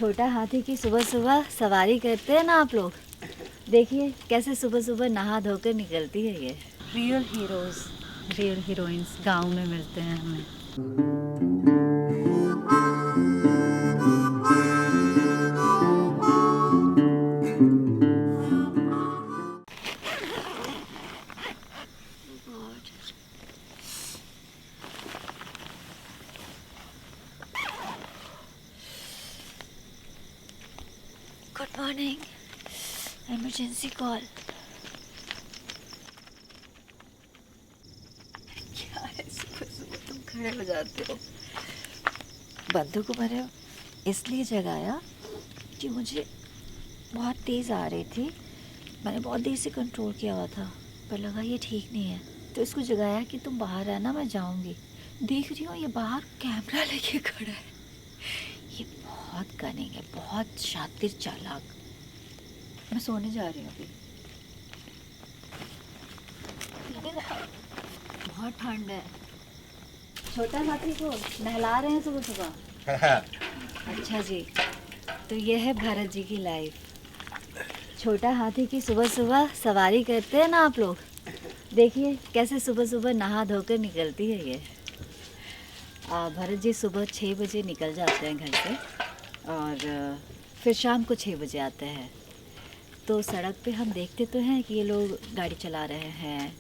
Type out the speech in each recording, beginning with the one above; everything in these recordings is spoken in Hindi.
छोटा हाथी की सुबह सुबह सवारी करते हैं ना आप लोग। देखिए कैसे सुबह सुबह नहा धोकर निकलती है ये। रियल हीरोज, रियल हीरोइंस गांव में मिलते हैं हमें। Good morning, emergency call. क्या है सुबह सुबह तुम खड़े हो जाते हो? बंदू को मैंने इसलिए जगाया कि मुझे बहुत तेज़ आ रही थी। मैंने बहुत देर से कंट्रोल किया हुआ था पर लगा ये ठीक नहीं है, तो इसको जगाया कि तुम बाहर रहना, मैं जाऊंगी। देख रही हूँ ये बाहर कैमरा लेके खड़ा है। ये बहुत कनिंग है, बहुत शातिर चालाक। मैं सोने जा रही हूँ अभी। बहुत ठंड है। छोटा हाथी को नहला रहे हैं सुबह सुबह। अच्छा जी, तो ये है भरत जी की लाइफ। छोटा हाथी की सुबह सुबह सवारी करते हैं ना आप लोग। देखिए कैसे सुबह सुबह नहा धोकर निकलती है ये। भरत जी सुबह 6 बजे निकल जाते हैं घर से और फिर शाम को 6 बजे आते हैं। तो सड़क पे हम देखते तो हैं कि ये लोग गाड़ी चला रहे हैं,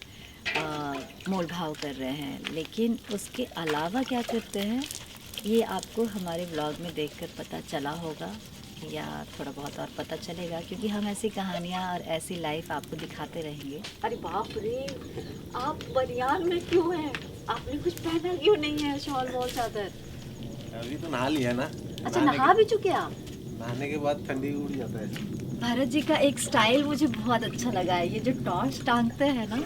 मोल भाव कर रहे हैं, लेकिन उसके अलावा क्या करते हैं ये आपको हमारे ब्लॉग में देखकर पता चला होगा या थोड़ा बहुत और पता चलेगा, क्योंकि हम ऐसी कहानियाँ और ऐसी लाइफ आपको दिखाते रहेंगे। अरे बाप रे, आप बनियान में क्यों हैं? आपने कुछ पहना क्यों नहीं है? शॉल वॉल चादर? अभी तो नहा लिया ना। अच्छा नहा भी चुके आप? नहाने के बाद ठंडी उड़ जाता है। भरत जी का एक स्टाइल मुझे बहुत अच्छा लगा है, ये जो टॉर्च टांगते हैं ना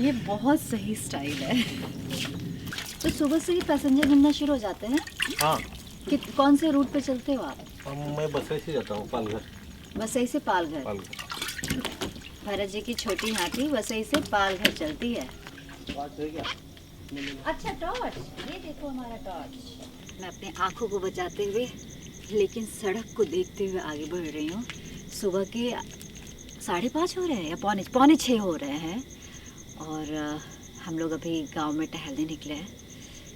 ये बहुत सही स्टाइल है। तो सुबह से ही पैसेंजर मिलना शुरू हो जाते हैं? हाँ। कि कौन से रूट पे चलते हो आप? मैं बसे से जाता हूँ पालघर। वसई से पालघर। भरत जी की छोटी हाथी वसई से पालघर चलती है। अच्छा टॉर्च, ये देखो हमारा टॉर्च। मैं अपने आँखों को बचाते हुए लेकिन सड़क को देखते हुए आगे बढ़ रही हूँ। सुबह के 5:30 हो रहे हैं या पौने 6 हो रहे हैं और हम लोग अभी गांव में टहलने निकले हैं।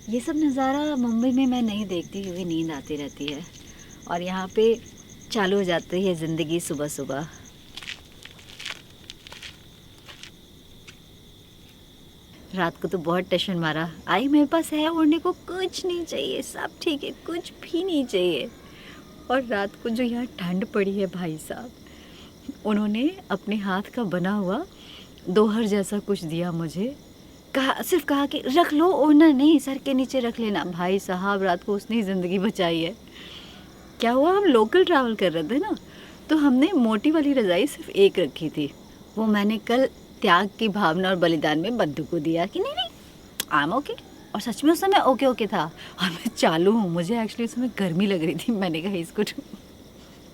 ये सब नज़ारा मुंबई में मैं नहीं देखती क्योंकि नींद आती रहती है, और यहाँ पे चालू हो जाती है ज़िंदगी सुबह सुबह। रात को तो बहुत टेंशन मारा। आई मेरे पास है ओढ़ने को कुछ नहीं चाहिए, सब ठीक है, कुछ भी नहीं चाहिए। और रात को जो यहाँ ठंड पड़ी है भाई साहब, उन्होंने अपने हाथ का बना हुआ दोहर जैसा कुछ दिया मुझे। सिर्फ कहा कि रख लो, ओढ़ना नहीं, सर के नीचे रख लेना। भाई साहब रात को उसने ही ज़िंदगी बचाई है। क्या हुआ, हम लोकल ट्रैवल कर रहे थे ना, तो हमने मोटी वाली रज़ाई सिर्फ एक रखी थी। वो मैंने कल त्याग की भावना और बलिदान में बंधु को दिया कि नहीं आई एम ओके, और सच में उस समय ओके ओके था। और मैं चालू हूँ, मुझे एक्चुअली उस समय गर्मी लग रही थी। मैंने कहा इसको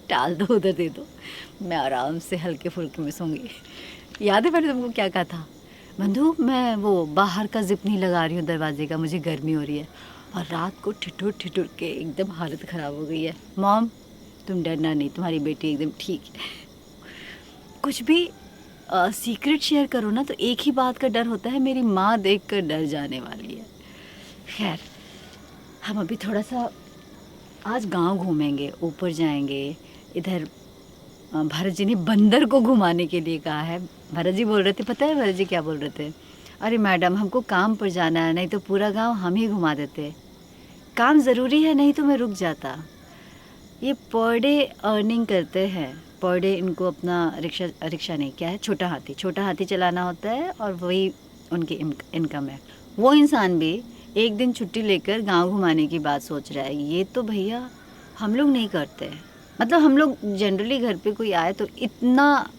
टाल दो, उधर दे दो, मैं आराम से हल्के फुल्के में सोंगी। याद है मैंने तुमको क्या कहा था? बंधु मैं वो बाहर का जिप नहीं लगा रही हूँ दरवाजे का, मुझे गर्मी हो रही है। और रात को ठिठुर के एकदम हालत ख़राब हो गई है। मॉम तुम डरना नहीं, तुम्हारी बेटी एकदम ठीक है। कुछ भी सीक्रेट शेयर करो ना तो एक ही बात का डर होता है, मेरी माँ देखकर डर जाने वाली है। खैर हम अभी थोड़ा सा आज गांव घूमेंगे, ऊपर जाएंगे। इधर भरत जी ने बंदर को घुमाने के लिए कहा है। भरत जी बोल रहे थे, पता है भरत जी क्या बोल रहे थे? अरे मैडम हमको काम पर जाना है, नहीं तो पूरा गांव हम ही घुमा देते। काम ज़रूरी है, नहीं तो मैं रुक जाता। ये पर डे अर्निंग करते हैं, पर डे इनको अपना रिक्शा नहीं, क्या है, छोटा हाथी चलाना होता है और वही उनकी इनकम है। वो इंसान भी एक दिन छुट्टी लेकर गांव घुमाने की बात सोच रहा है। ये तो भैया हम लोग नहीं करते। मतलब हम लोग जनरली घर पे कोई आए तो इतना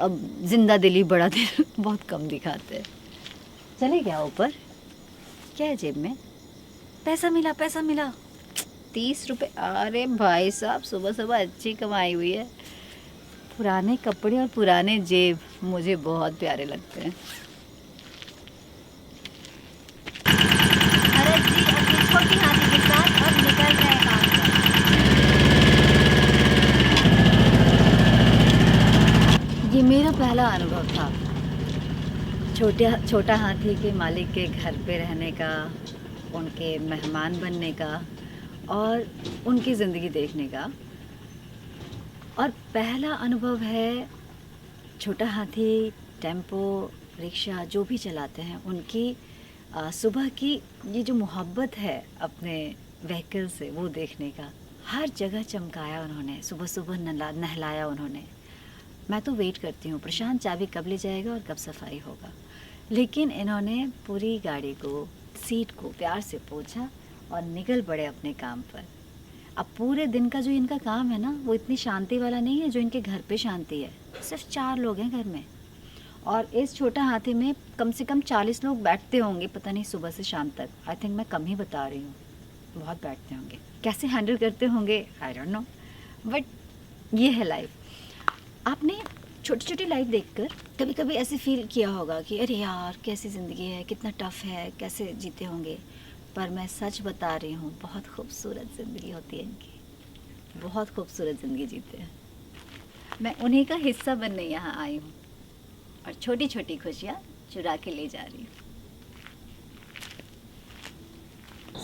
जिंदा दिली बड़ा दिल बहुत कम दिखाते हैं। चले गया ऊपर, क्या है जेब में? पैसा मिला 30 रुपये। अरे भाई साहब सुबह सुबह अच्छी कमाई हुई है। पुराने कपड़े और पुराने जेब मुझे बहुत प्यारे लगते हैं। भरत जी अपनी छोटी हाथी के साथ अब निकल रहे हैं काम पर। पहला अनुभव था छोटा हाथी के मालिक के घर पे रहने का, उनके मेहमान बनने का और उनकी ज़िंदगी देखने का। और पहला अनुभव है छोटा हाथी, टेम्पो, रिक्शा जो भी चलाते हैं उनकी सुबह की ये जो मोहब्बत है अपने व्हीकल से वो देखने का। हर जगह चमकाया उन्होंने, सुबह सुबह नहलाया उन्होंने। मैं तो वेट करती हूँ प्रशांत चाबी कब ले जाएगा और कब सफाई होगा, लेकिन इन्होंने पूरी गाड़ी को, सीट को प्यार से पोंछा और निकल पड़े अपने काम पर। अब पूरे दिन का जो इनका काम है ना वो इतनी शांति वाला नहीं है जो इनके घर पे शांति है। सिर्फ 4 लोग हैं घर में और इस छोटा हाथी में कम से कम 40 लोग बैठते होंगे, पता नहीं सुबह से शाम तक। आई थिंक मैं कम ही बता रही हूँ, बहुत बैठते होंगे। कैसे हैंडल करते होंगे आई डोंट नो, बट ये है लाइफ। आपने छोटी छोटी लाइफ देखकर कभी कभी ऐसे फील किया होगा कि अरे यार कैसी ज़िंदगी है, कितना टफ़ है, कैसे जीते होंगे। पर मैं सच बता रही हूँ, बहुत खूबसूरत ज़िंदगी होती है इनकी, बहुत खूबसूरत ज़िंदगी जीते हैं। मैं उन्हीं का हिस्सा बनने यहाँ आई हूँ और छोटी छोटी खुशियाँ चुरा के ले जा रही हूँ।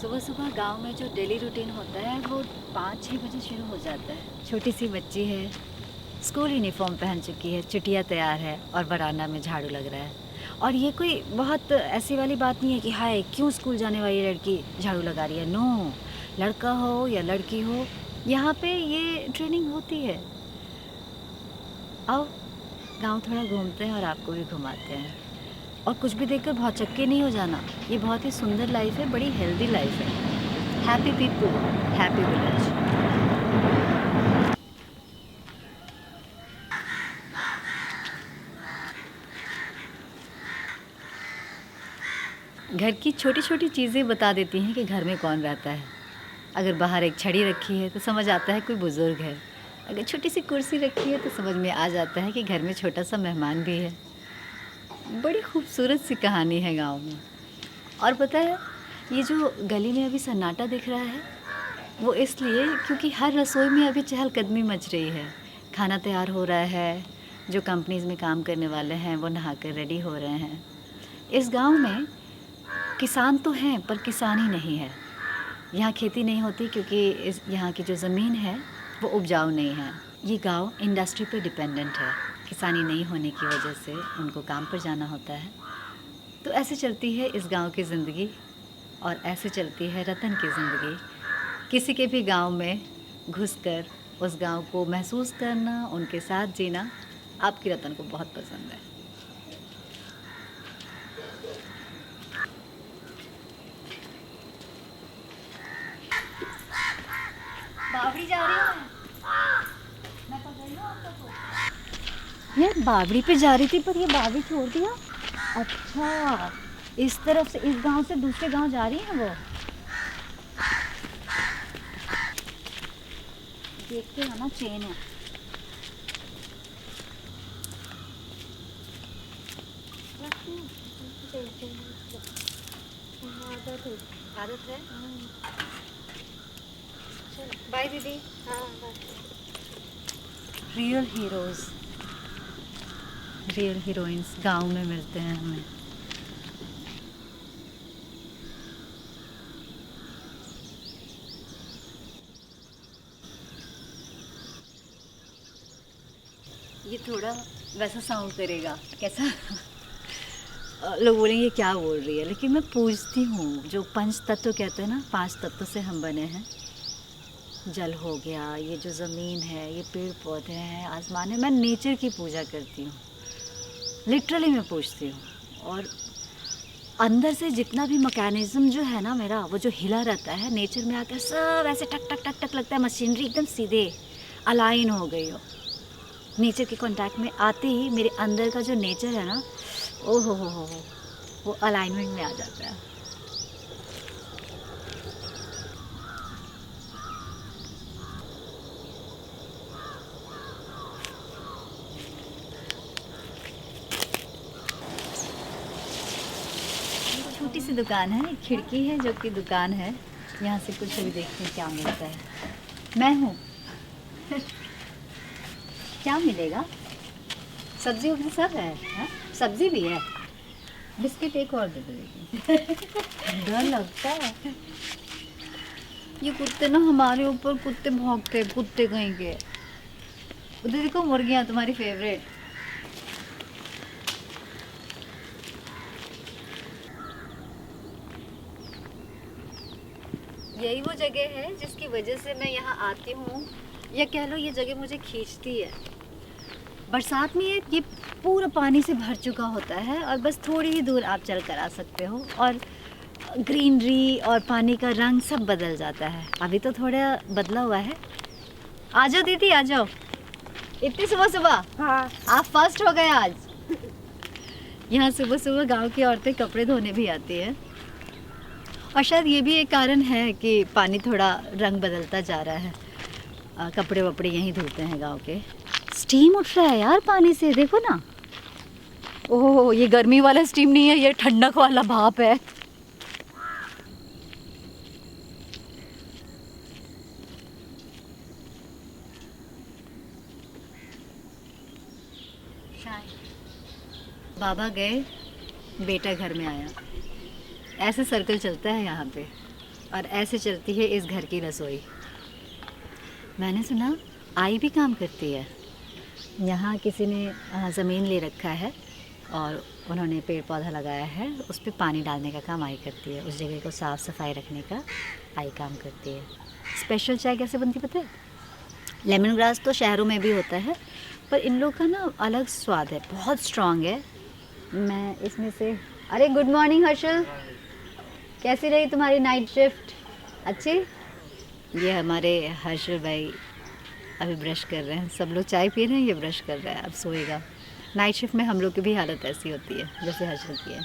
सुबह सुबह गांव में जो डेली रूटीन होता है वो 5-6 बजे शुरू हो जाता है। छोटी सी बच्ची है, स्कूल यूनिफॉर्म पहन चुकी है, चुटिया तैयार है और बरामदा में झाड़ू लग रहा है। और ये कोई बहुत ऐसी वाली बात नहीं है कि हाय क्यों स्कूल जाने वाली लड़की झाड़ू लगा रही है। नो, लड़का हो या लड़की हो, यहाँ पे ये ट्रेनिंग होती है। आओ गांव थोड़ा घूमते हैं और आपको भी घुमाते हैं। और कुछ भी देखकर बहुत चक्के नहीं हो जाना, ये बहुत ही सुंदर लाइफ है, बड़ी हेल्दी लाइफ है। Happy people, happy village. घर की छोटी छोटी चीज़ें बता देती हैं कि घर में कौन रहता है। अगर बाहर एक छड़ी रखी है तो समझ आता है कोई बुज़ुर्ग है। अगर छोटी सी कुर्सी रखी है तो समझ में आ जाता है कि घर में छोटा सा मेहमान भी है। बड़ी खूबसूरत सी कहानी है गांव में। और पता है ये जो गली में अभी सन्नाटा दिख रहा है वो इसलिए क्योंकि हर रसोई में अभी चहलकदमी मच रही है। खाना तैयार हो रहा है, जो कंपनीज़ में काम करने वाले हैं वो नहाकर रेडी हो रहे हैं। इस गांव में किसान तो हैं पर किसान ही नहीं है। यहाँ खेती नहीं होती क्योंकि इस यहाँ की जो ज़मीन है वो उपजाऊ नहीं है। ये गांव इंडस्ट्री पे डिपेंडेंट है। किसानी नहीं होने की वजह से उनको काम पर जाना होता है। तो ऐसे चलती है इस गांव की ज़िंदगी और ऐसे चलती है रतन की ज़िंदगी। किसी के भी गांव में घुसकर उस गांव को महसूस करना, उनके साथ जीना आपकी रतन को बहुत पसंद है। बावड़ी जा रही हूँ मैं पकड़ लूँ आपको। यार बावड़ी पे जा रही थी पर ये बावड़ी छोड़ दिया। अच्छा, इस तरफ से, इस गांव से दूसरे गांव जा रही है वो। देखते हैं ना, चेन है। आदत है। बाय दीदी। हाँ bye. Real heroes, real heroines गांव में मिलते हैं हमें। ये थोड़ा वैसा साउंड करेगा कैसा लोग बोलेंगे क्या बोल रही है, लेकिन मैं पूछती हूँ। जो पंच तत्व कहते हैं ना, 5 तत्व से हम बने हैं। जल हो गया, ये जो ज़मीन है, ये पेड़ पौधे हैं, आसमान है। मैं नेचर की पूजा करती हूँ, लिटरली मैं पूछती हूँ। और अंदर से जितना भी मैकेनिज़्म जो है ना मेरा, वो जो हिला रहता है नेचर में आकर, सब ऐसे टक टक टक टक लगता है। मशीनरी एकदम सीधे अलाइन हो गई हो। नेचर के कांटेक्ट में आते ही मेरे अंदर का जो नेचर है ना, ओ हो, वो अलाइनमेंट में आ जाता है। छोटी सी दुकान है, खिड़की है जो कि दुकान है। यहाँ से कुछ भी देखते हैं क्या मिलता है। मैं हूँ क्या मिलेगा? सब्जी वब्जी सब है, हाँ? सब्जी भी है। बिस्किट एक और दे दो लेकिन। डर लगता है। ये कुत्ते ना हमारे ऊपर कुत्ते भौंकते हैं, कुत्ते कहीं के। उधर देखो मुर्गियाँ तुम्हारी फेवरेट। यही वो जगह है जिसकी वजह से मैं यहाँ आती हूँ, या कह लो ये जगह मुझे खींचती है। बरसात में ये पूरा पानी से भर चुका होता है और बस थोड़ी ही दूर आप चल कर आ सकते हो और ग्रीनरी और पानी का रंग सब बदल जाता है। अभी तो थोड़ा बदला हुआ है। आ जाओ दीदी, आ जाओ। इतनी सुबह सुबह? हाँ। आप फर्स्ट हो गए आज। यहाँ सुबह सुबह गांव की औरतें कपड़े धोने भी आती है और शायद ये भी एक कारण है कि पानी थोड़ा रंग बदलता जा रहा है। कपड़े वपड़े यहीं धोते हैं गांव के। स्टीम उठ रहा है यार पानी से, देखो ना। ओह, ये गर्मी वाला स्टीम नहीं है, ये ठंडक वाला भाप है। बाबा गए, बेटा घर में आया। ऐसे सर्कल चलता है यहाँ पे और ऐसे चलती है इस घर की रसोई। मैंने सुना आई भी काम करती है। यहाँ किसी ने ज़मीन ले रखा है और उन्होंने पेड़ पौधा लगाया है, उस पर पानी डालने का काम आई करती है। उस जगह को साफ़ सफाई रखने का आई काम करती है। स्पेशल चाय कैसे बनती पता है? लेमन ग्रास तो शहरों में भी होता है, पर इन लोग का ना अलग स्वाद है, बहुत स्ट्रॉन्ग है। मैं इसमें से अरे गुड मॉर्निंग हर्षल, कैसी रही तुम्हारी नाइट शिफ्ट? अच्छी? ये हमारे हर्षल भाई अभी ब्रश कर रहे हैं। सब लोग चाय पी रहे हैं, ये ब्रश कर रहा है, अब सोएगा। नाइट शिफ्ट में हम लोग की भी हालत ऐसी होती है जैसे हर्षल की है।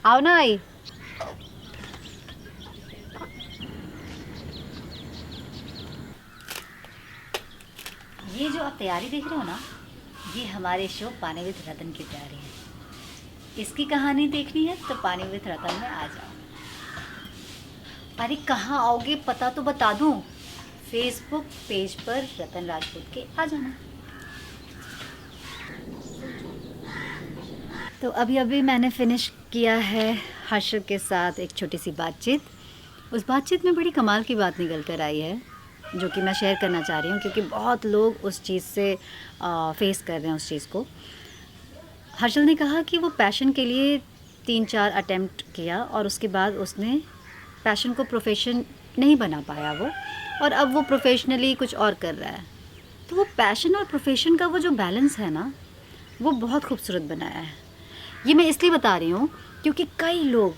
आओ ना आई। ये जो आप तैयारी देख रहे हो ना, ये हमारे शो पानी विद रतन की तैयारी है। इसकी कहानी देखनी है तो पानी विद रतन में आ जाओ। अरे कहाँ आओगे पता तो बता दूं, फेसबुक पेज पर रतन राजपूत के आ जाना। तो अभी मैंने फिनिश किया है हर्षल के साथ एक छोटी सी बातचीत। उस बातचीत में बड़ी कमाल की बात निकल कर आई है जो कि मैं शेयर करना चाह रही हूँ, क्योंकि बहुत लोग उस चीज़ से फेस कर रहे हैं उस चीज़ को। हर्षल ने कहा कि वो पैशन के लिए 3-4 अटेम्प्ट किया और उसके बाद उसने पैशन को प्रोफेशन नहीं बना पाया वो, और अब वो प्रोफेशनली कुछ और कर रहा है। तो वो पैशन और प्रोफेशन का वो जो बैलेंस है ना, वो बहुत खूबसूरत बनाया है। ये मैं इसलिए बता रही हूँ क्योंकि कई लोग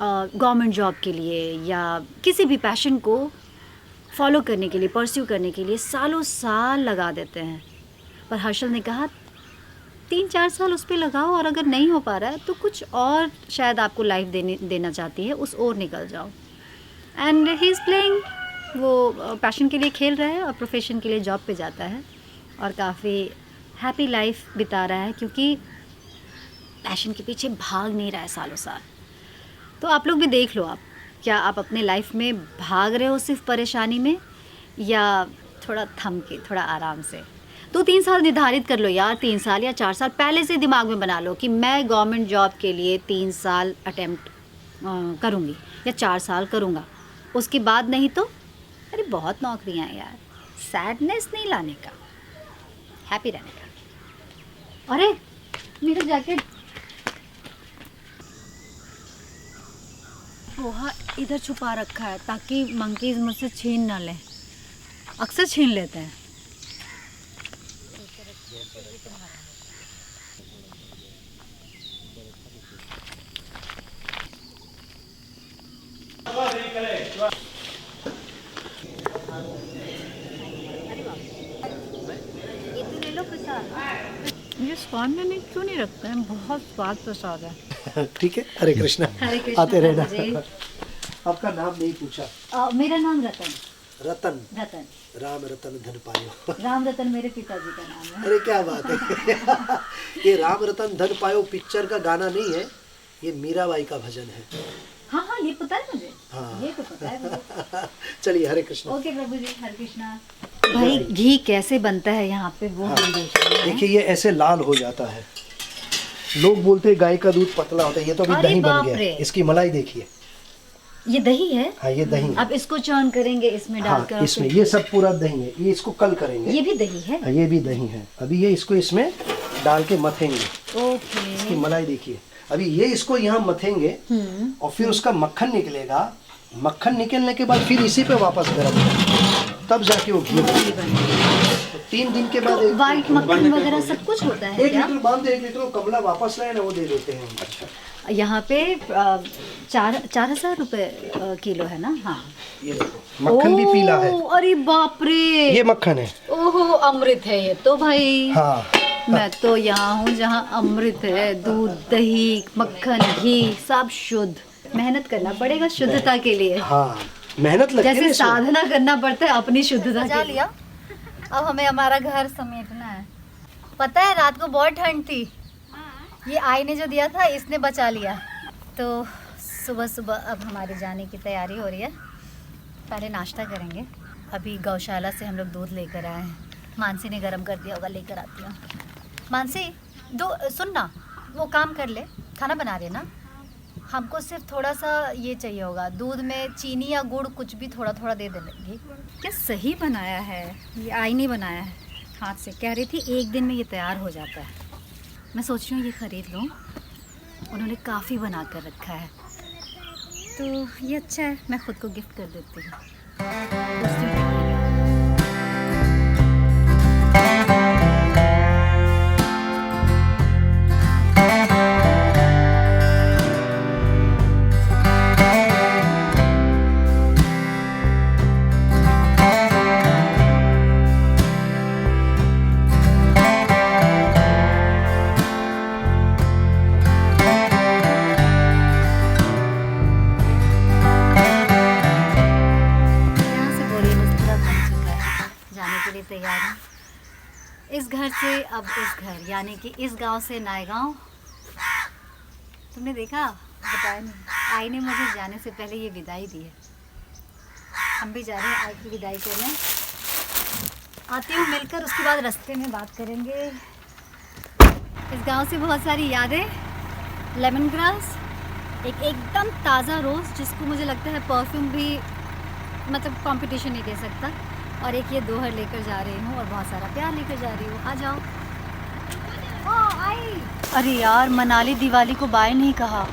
गवर्नमेंट जॉब के लिए या किसी भी पैशन को फॉलो करने के लिए, परस्यू करने के लिए सालों साल लगा देते हैं। पर हर्षल ने कहा 3-4 साल उस पर लगाओ और अगर नहीं हो पा रहा है तो कुछ और शायद आपको लाइफ देना चाहती है, उस ओर निकल जाओ। एंड ही इज़ प्लेइंग, वो पैशन के लिए खेल रहा है और प्रोफेशन के लिए जॉब पे जाता है और काफ़ी हैप्पी लाइफ बिता रहा है, क्योंकि पैशन के पीछे भाग नहीं रहा है सालों साल। तो आप लोग भी देख लो, आप क्या आप अपने लाइफ में भाग रहे हो सिर्फ परेशानी में, या थोड़ा थम के, थोड़ा आराम से 2-3 साल निर्धारित कर लो यार, 3 साल या 4 साल पहले से दिमाग में बना लो कि मैं गवर्नमेंट जॉब के लिए 3 साल अटेम्प्ट करूँगी या 4 साल करूँगा। उसके बाद नहीं तो अरे बहुत नौकरियाँ हैं यार, सैडनेस नहीं लाने का, हैप्पी रहने का। अरे मेरा जैकेट पोहा इधर छुपा रखा है ताकि मंकीज मुझसे छीन ना लें, अक्सर छीन लेते हैं। ये स्वाद में नहीं क्यों नहीं रखते हैं, बहुत स्वाद प्रसाद है। ठीक है, हरे कृष्णा। हरे कृष्णा। आते रहना। जी। आपका नाम नहीं पूछा। मेरा नाम रतन। रतन। रतन। राम रतन धन पायो। राम रतन मेरे पिताजी का नाम है। अरे क्या बात है। ये राम रतन धन पायो पिक्चर का गाना नहीं है, ये मीराबाई का भजन है। हाँ हाँ, ये पता है मुझे। हाँ। ये तो पता है मुझे। चलिए, हरे कृष्ण। ओके प्रभु जी, हरे कृष्णा। भाई घी कैसे बनता है यहाँ पे वो हम देख रहे हैं। देखिए, ये ऐसे लाल हो जाता है। लोग बोलते हैं गाय का दूध पतला होता है, ये तो अभी अरे दही बन बाप गया। रे। इसकी मलाई देखिए। ये दही है। हाँ, ये दही है। अब इसको चॉन करेंगे इसमें डालकर। हाँ, इसमें ये सब पूरा दही है। ये इसको कल करेंगे। ये भी दही है। हाँ, ये भी दही है। अभी ये इसको इसमें डाल के मथेंगे। ओके। इसकी मलाई देखिए। अभी ये इसको यहाँ मथेंगे और फिर उसका मक्खन निकलेगा। मक्खन निकलने के बाद फिर इसी पे वापस गर्म करेंगे, तब जाके वो घी बनेगा। तो 3 दिन के बाद एक व्हाइट मक्खन वगैरह सब कुछ होता है क्या? 1 लीटर बांध दे, 1 लीटर कमला वापस लाए ना, वो दे देते हैं। अच्छा, यहाँ पे 4,000 रुपए किलो है ना? हाँ। ये देखो, मक्खन भी पीला है। अरे बाप रे, ये मक्खन है। ओहो, अमृत है ये तो भाई। हाँ, मैं तो यहाँ हूँ जहाँ अमृत है। दूध, दही, मक्खन, घी सब शुद्ध। मेहनत करना पड़ेगा शुद्धता के लिए। हाँ, मेहनत लगती है जैसे इसमें। साधना करना पड़ता है अपनी शुद्धता के लिए। अब हमें हमारा घर समेटना है। पता है रात को बहुत ठंड थी। ये आई ने जो दिया था इसने बचा लिया। तो सुबह सुबह अब हमारे जाने की तैयारी हो रही है। पहले नाश्ता करेंगे। अभी गौशाला से हम लोग दूध लेकर आए हैं। मानसी ने गर्म कर दिया होगा, लेकर आती हूँ। मानसी, सुन ना, वो काम कर ले, खाना बना रहे ना। हमको सिर्फ थोड़ा सा ये चाहिए होगा, दूध में चीनी या गुड़ कुछ भी थोड़ा थोड़ा दे देंगे। क्या सही बनाया है, ये आई ने बनाया है हाथ से। कह रही थी 1 दिन में ये तैयार हो जाता है। मैं सोच रही हूँ ये ख़रीद लूँ। उन्होंने काफ़ी बना कर रखा है तो ये अच्छा है, मैं ख़ुद को गिफ्ट कर देती हूँ। तैयार हूँ इस घर से अब उस घर, यानी कि इस गांव से नए गांव। तुमने देखा? बताया नहीं, आई ने मुझे जाने से पहले ये विदाई दी है। हम भी जा रहे हैं आई की विदाई करने। आती हूँ मिलकर, उसके बाद रास्ते में बात करेंगे। इस गांव से बहुत सारी यादें। लेमन ग्रास, एक एकदम ताज़ा रोज़ जिसको मुझे लगता है परफ्यूम भी मतलब कंपटीशन नहीं दे सकता। और एक ये दोहर लेकर जा रही हूँ और बहुत सारा प्यार लेकर जा रही हूँ। आ जाओ। आई। अरे यार, मनाली दिवाली को बाय नहीं कहा।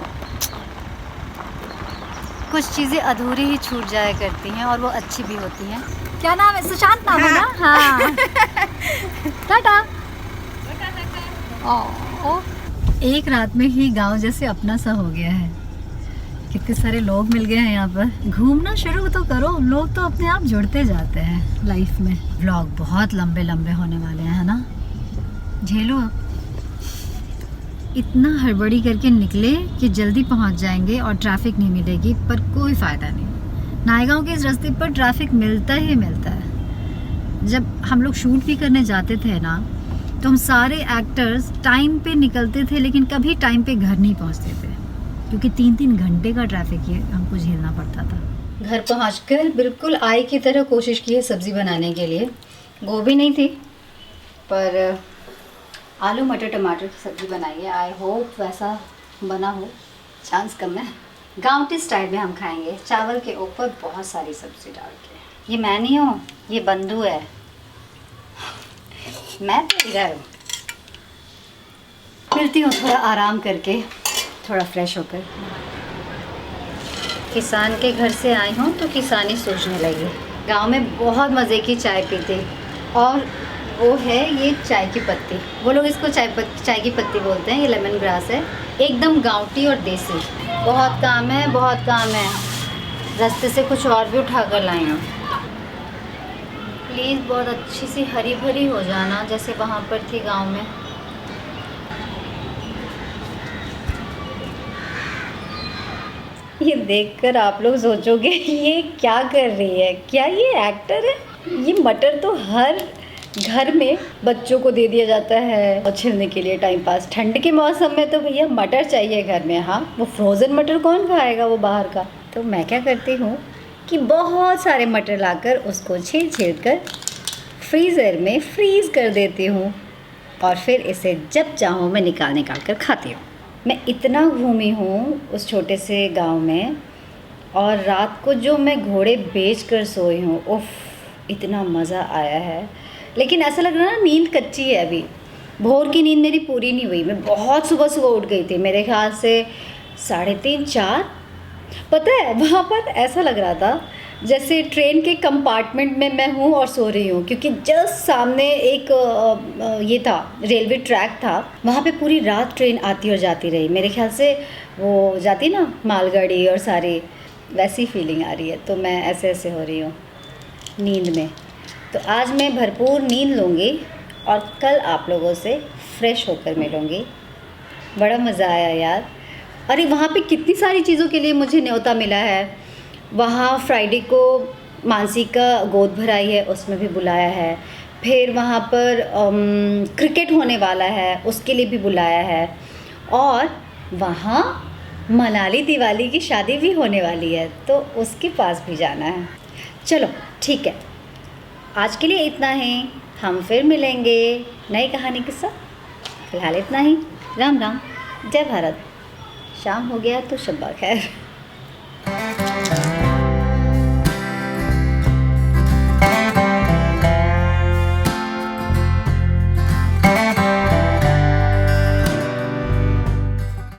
कुछ चीज़ें अधूरी ही छूट जाया करती हैं और वो अच्छी भी होती हैं। क्या नाम है? सुशांत नाम है ना? हाँ। टाटा। एक रात में ही गांव जैसे अपना सा हो गया है। कितने सारे लोग मिल गए हैं यहाँ पर। घूमना शुरू तो करो, लोग तो अपने आप जुड़ते जाते हैं लाइफ में। व्लॉग बहुत लंबे लंबे होने वाले हैं, है ना? झेलो। इतना हड़बड़ी करके निकले कि जल्दी पहुँच जाएंगे और ट्रैफिक नहीं मिलेगी, पर कोई फ़ायदा नहीं। नायगांव के इस रास्ते पर ट्रैफिक मिलता ही मिलता है। जब हम लोग शूट भी करने जाते थे ना, तो हम सारे एक्टर्स टाइम पे निकलते थे, लेकिन कभी टाइम पे घर नहीं पहुँचते थे, क्योंकि 3-3 घंटे का ट्रैफिक ये हमको झेलना पड़ता था। घर पहुंचकर बिल्कुल आई की तरह कोशिश की है सब्ज़ी बनाने के लिए। गोभी नहीं थी, पर आलू मटर टमाटर की सब्ज़ी बनाई है। आई होप वैसा बना हो, चांस कम है। गाँवटी स्टाइल में हम खाएंगे, चावल के ऊपर बहुत सारी सब्ज़ी डाल के। ये मैं नहीं हूँ, ये बंधु है। मैं तो इधर हूँ। मिलती हूँ थोड़ा आराम करके, थोड़ा फ्रेश होकर। किसान के घर से आई हूँ तो किसानी सोचने लगी। गांव में बहुत मज़े की चाय पीते, और वो है ये चाय की पत्ती। वो लोग इसको चाय की पत्ती बोलते हैं। ये लेमन ग्रास है, एकदम गांवटी और देसी। बहुत काम है, बहुत काम है। रास्ते से कुछ और भी उठा कर लाई हूँ। प्लीज़ बहुत अच्छी सी हरी भरी हो जाना, जैसे वहाँ पर थी गाँव में। ये देखकर आप लोग सोचोगे ये क्या कर रही है, क्या ये एक्टर है? ये मटर तो हर घर में बच्चों को दे दिया जाता है और छिलने के लिए टाइम पास। ठंड के मौसम में तो भैया मटर चाहिए घर में। हाँ, वो फ्रोज़न मटर कौन खाएगा, वो बाहर का। तो मैं क्या करती हूँ कि बहुत सारे मटर लाकर उसको छील कर फ्रीज़र में फ्रीज़ कर देती हूँ और फिर इसे जब चाहूँ मैं निकाल कर खाती हूँ। मैं इतना घूमी हूँ उस छोटे से गांव में, और रात को जो मैं घोड़े बेच कर सोई हूँ, उफ, इतना मज़ा आया है। लेकिन ऐसा लग रहा है ना नींद कच्ची है अभी, भोर की नींद मेरी पूरी नहीं हुई। मैं बहुत सुबह उठ गई थी, मेरे ख्याल से 3:30 4। पता है वहाँ पर ऐसा लग रहा था जैसे ट्रेन के कंपार्टमेंट में मैं हूँ और सो रही हूँ, क्योंकि जस्ट सामने एक ये था, रेलवे ट्रैक था, वहाँ पे पूरी रात ट्रेन आती और जाती रही। मेरे ख्याल से वो जाती ना मालगाड़ी और सारी, वैसी फीलिंग आ रही है। तो मैं ऐसे ऐसे हो रही हूँ नींद में। तो आज मैं भरपूर नींद लूँगी और कल आप लोगों से फ्रेश होकर मिलूँगी। बड़ा मज़ा आया यार। अरे वहाँ पे कितनी सारी चीज़ों के लिए मुझे न्योता मिला है। वहाँ फ्राइडे को मानसी का गोद भराई है, उसमें भी बुलाया है। फिर वहाँ पर क्रिकेट होने वाला है, उसके लिए भी बुलाया है। और वहाँ मनाली दिवाली की शादी भी होने वाली है, तो उसके पास भी जाना है। चलो ठीक है, आज के लिए इतना ही। हम फिर मिलेंगे नई कहानी के साथ। फिलहाल इतना ही। राम राम, जय भारत। शाम हो गया तो शब्बा खैर।